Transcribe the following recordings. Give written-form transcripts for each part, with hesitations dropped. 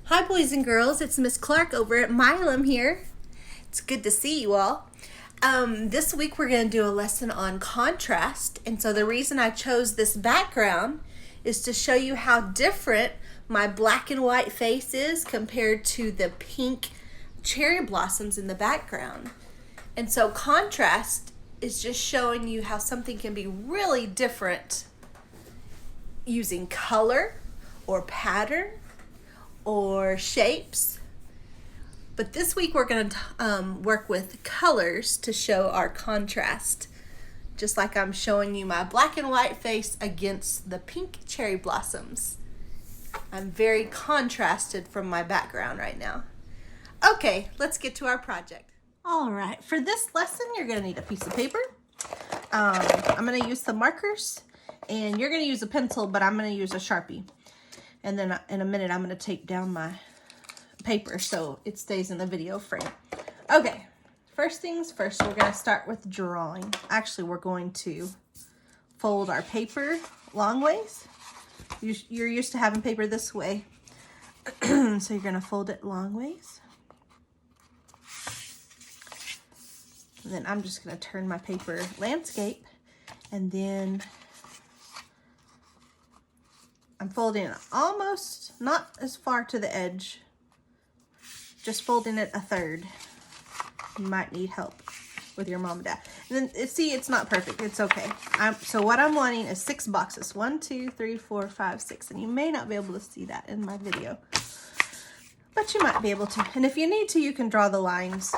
Hi boys and girls, it's Miss Clark over at Milam here. It's good to see you all. This week we're going to do a lesson on contrast, and so the reason I chose this background is to show you how different my black and white face is compared to the pink cherry blossoms in the background. And so contrast is just showing you how something can be really different using color or pattern or shapes. But this week we're going to work with colors to show our contrast, just like I'm showing you my black and white face against the pink cherry blossoms. I'm very contrasted from my background right now. Okay, let's get to our project. All right, for this lesson you're going to need a piece of paper. I'm going to use some markers, and you're going to use a pencil, but I'm going to use a Sharpie. And then in a minute, I'm going to tape down my paper so it stays in the video frame. Okay, first things first, we're going to start with drawing. Actually, we're going to fold our paper long ways. You're used to having paper this way. So you're going to fold it long ways. And then I'm just going to turn my paper landscape, and then I'm folding it almost, not as far to the edge, just folding it a third. You might need help with your mom and dad. And then, see, it's not perfect. It's okay. So what I'm wanting is 6 boxes. 1, 2, 3, 4, 5, 6. And you may not be able to see that in my video, but you might be able to. And if you need to, you can draw the lines.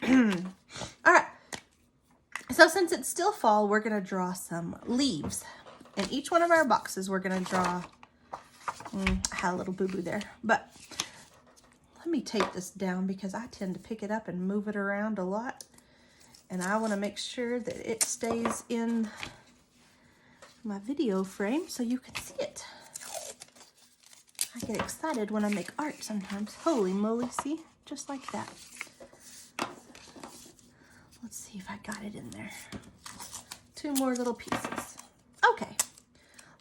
All right. So since it's still fall, we're going to draw some leaves. In each one of our boxes, we're going to draw, I had a little boo-boo there, but let me tape this down because I tend to pick it up and move it around a lot, and I want to make sure that it stays in my video frame so you can see it. I get excited when I make art sometimes. Holy moly, see? Just like that. Let's see if I got it in there. 2 more little pieces. Okay,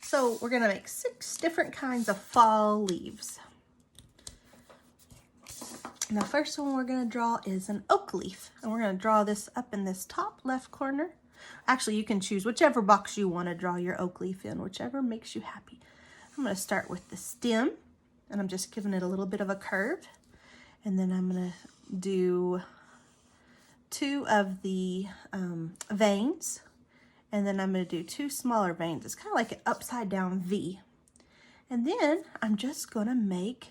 so we're gonna make 6 different kinds of fall leaves. And the first one we're gonna draw is an oak leaf. And we're gonna draw this up in this top left corner. Actually, you can choose whichever box you wanna draw your oak leaf in, whichever makes you happy. I'm gonna start with the stem, and I'm just giving it a little bit of a curve. And then I'm gonna do 2 of the veins. And then I'm going to do 2 smaller veins. It's kind of like an upside down V. And then I'm just going to make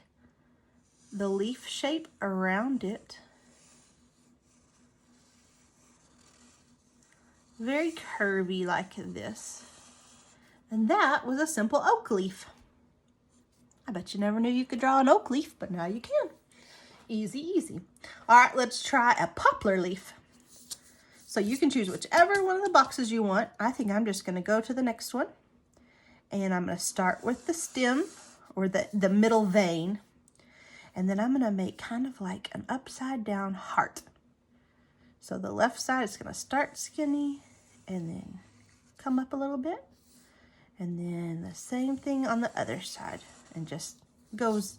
the leaf shape around it very curvy like this. And that was a simple oak leaf. I bet you never knew you could draw an oak leaf, but now you can. Easy, easy. All right, let's try a poplar leaf. So you can choose whichever one of the boxes you want. I think I'm just going to go to the next one. And I'm going to start with the stem, or the middle vein. And then I'm going to make kind of like an upside down heart. So the left side is going to start skinny and then come up a little bit. And then the same thing on the other side, and just goes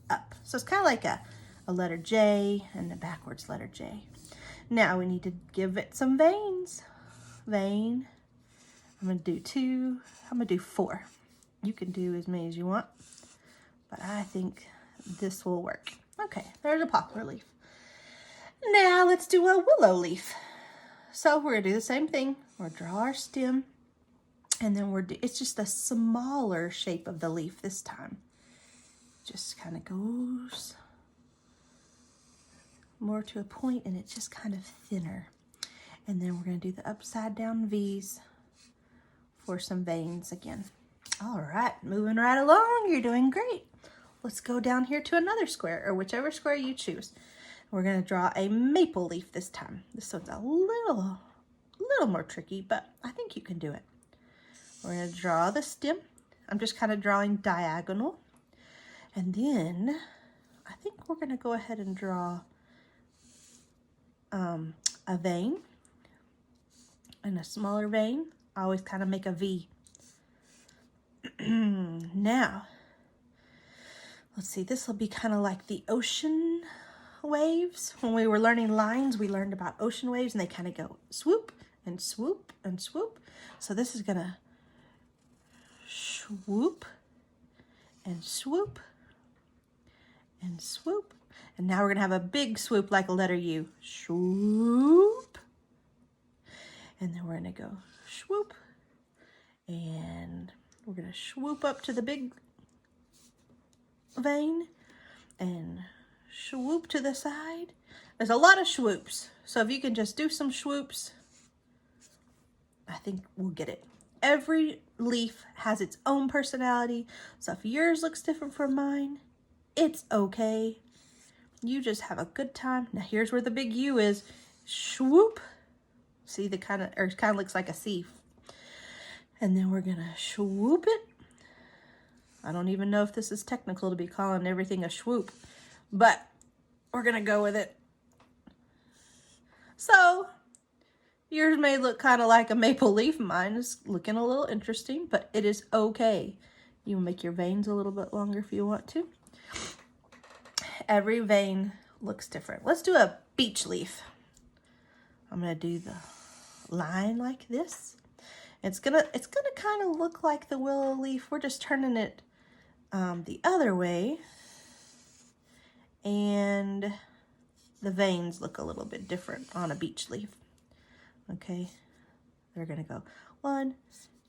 up. So it's kind of like a letter J and a backwards letter J. Now we need to give it some veins. Vein. I'm going to do 2. I'm going to do 4. You can do as many as you want, but I think this will work. Okay, there's a poplar leaf. Now let's do a willow leaf. So we're going to do the same thing. We'll draw our stem, and then it's just a smaller shape of the leaf this time. Just kind of goes more to a point, and it's just kind of thinner. And then we're going to do the upside down V's for some veins again. All right, moving right along. You're doing great. Let's go down here to another square, or whichever square you choose. We're going to draw a maple leaf this time. This one's a little more tricky, but I think you can do it. We're going to draw the stem. I'm just kind of drawing diagonal. And then I think we're going to go ahead and draw a vein and a smaller vein. I always kind of make a V. Now let's see, this will be kind of like the ocean waves. When we were learning lines, we learned about ocean waves, and they kind of go swoop and swoop and swoop. So this is gonna swoop and swoop and swoop. And now we're gonna have a big swoop like a letter U. Swoop. And then we're gonna go swoop. And we're gonna swoop up to the big vein and swoop to the side. There's a lot of swoops. So if you can just do some swoops, I think we'll get it. Every leaf has its own personality. So if yours looks different from mine, it's okay. You just have a good time. Now here's where the big U is. Swoop. See, the kind of looks like a C. And then we're gonna swoop it. I don't even know if this is technical to be calling everything a swoop, but we're gonna go with it. So yours may look kind of like a maple leaf. Mine is looking a little interesting, but it is okay. You make your veins a little bit longer if you want to. Every vein looks different. Let's do a beech leaf. I'm gonna do the line like this. It's gonna kind of look like the willow leaf. We're just turning it the other way, and the veins look a little bit different on a beech leaf. Okay, they're gonna go 1,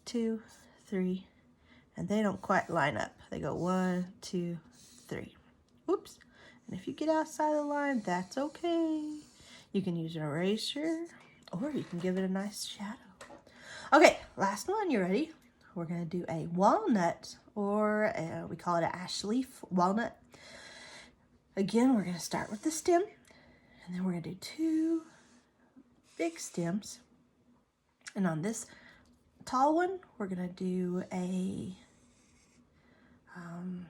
2, 3, and they don't quite line up. They go 1, 2, 3. Oops. And if you get outside the line, that's okay. You can use an eraser, or you can give it a nice shadow. Okay, last one. You ready? We're gonna do a walnut, or we call it an ash leaf walnut. Again, we're gonna start with the stem, and then we're gonna do 2 big stems. And on this tall one, we're gonna do a kind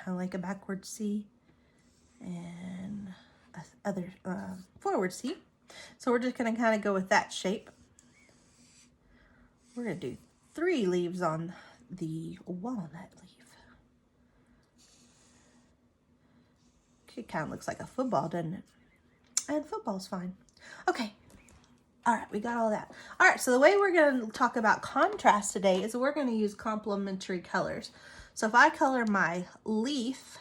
of like a backward C and other forward C. So we're just gonna kind of go with that shape. We're gonna do 3 leaves on the walnut leaf. It kind of looks like a football, doesn't it? And football's fine. Okay. All right, we got all that. All right, so the way we're going to talk about contrast today is we're going to use complementary colors. So if I color my leaf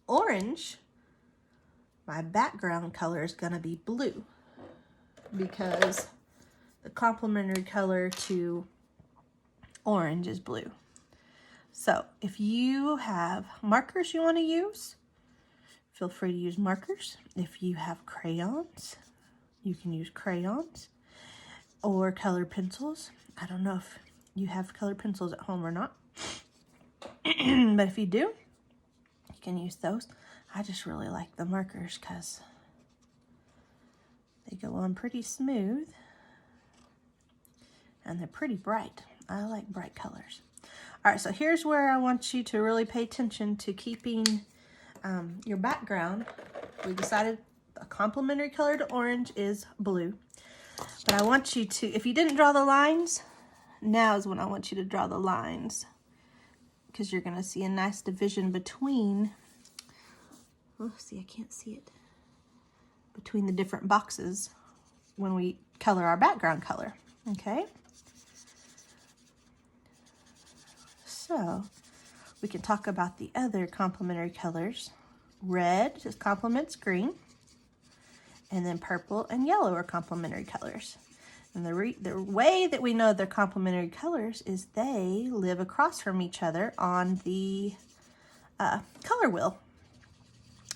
orange, my background color is going to be blue, because the complementary color to orange is blue. So if you have markers you want to use, feel free to use markers. If you have crayons, you can use crayons or colored pencils. I don't know if you have colored pencils at home or not, but if you do, you can use those. I just really like the markers because they go on pretty smooth and they're pretty bright. I like bright colors. All right, so here's where I want you to really pay attention to keeping your background. We decided a complementary color to orange is blue. But I want you to, if you didn't draw the lines, now is when I want you to draw the lines, because you're going to see a nice division between, oh, see, I can't see it, between the different boxes when we color our background color, okay? So we can talk about the other complementary colors. Red just complements green, and then purple and yellow are complementary colors. And the way that we know they're complementary colors is they live across from each other on the color wheel.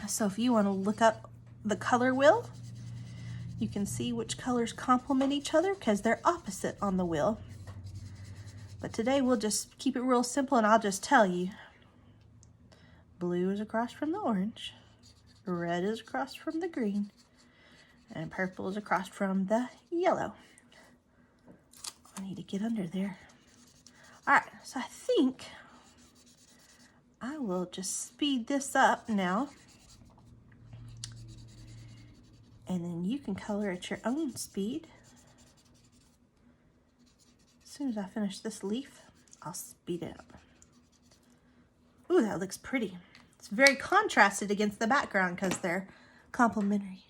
So if you want to look up the color wheel, you can see which colors complement each other because they're opposite on the wheel. But today we'll just keep it real simple, and I'll just tell you. Blue is across from the orange, red is across from the green, and purple is across from the yellow. I need to get under there. All right, so I think I will just speed this up now, and then you can color at your own speed. As soon as I finish this leaf, I'll speed it up. Ooh, that looks pretty. It's very contrasted against the background because they're complementary.